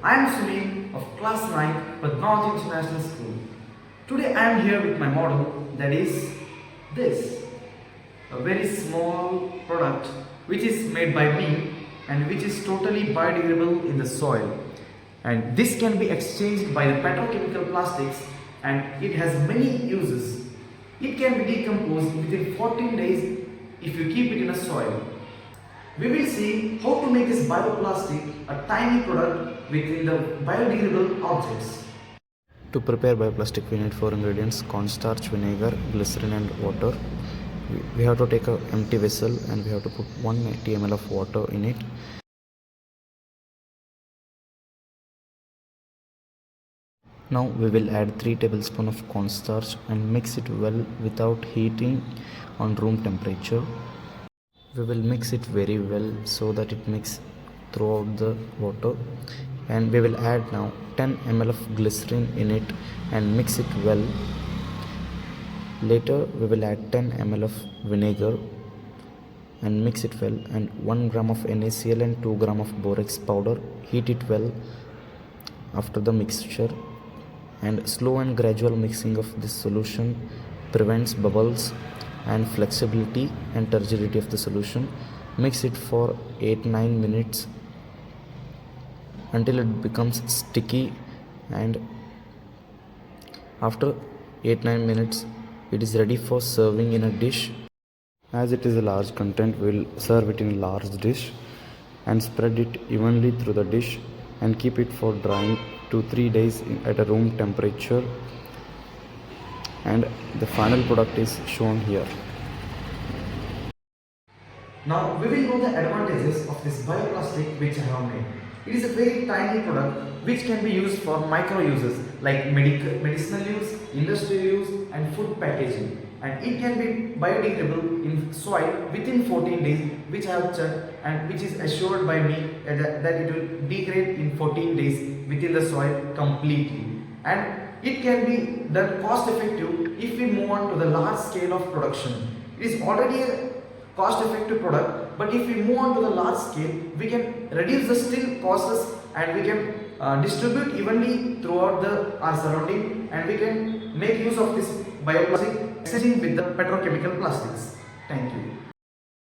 I am Sunil of class 9 Padmavat International School. Today I am here with my model, that is this. A very small product which is made by me and which is totally biodegradable in the soil. And this can be exchanged by the petrochemical plastics and it has many uses. It can be decomposed within 14 days if you keep it in a soil. We will see how to make this bioplastic a tiny product within the biodegradable objects. To prepare bioplastic, we need 4 ingredients: cornstarch, vinegar, glycerin and water. We have to take an empty vessel and we have to put 180 ml of water in it. Now we will add 3 tablespoons of cornstarch and mix it well without heating on room temperature. We will mix it very well so that it mixes throughout the water, and we will add now 10 ml of glycerin in it and mix it well. Later we will add 10 ml of vinegar and mix it well, and 1 gram of NaCl and 2 gram of borax powder. Heat it well after the mixture, and slow and gradual mixing of this solution prevents bubbles and flexibility and turgidity of the solution. Mix it for 8-9 minutes until it becomes sticky, and after 8-9 minutes it is ready for serving in a dish. As it is a large content, we will serve it in a large dish and spread it evenly through the dish and keep it for drying 2-3 days at a room temperature, and the final product is shown here. Now we will know the advantages of this bioplastic which I have made. It is a very tiny product which can be used for micro uses like medicinal use, industrial use and food packaging, and it can be biodegradable in soil within 14 days, which I have checked and which is assured by me that it will degrade in 14 days within the soil completely. And it can be done cost effective if we move on to the large scale of production. It is already a cost effective product, but if we move on to the large scale, we can reduce the still costs and we can distribute evenly throughout our surrounding, and we can make use of this bioplastic exchanging with the petrochemical plastics. Thank you.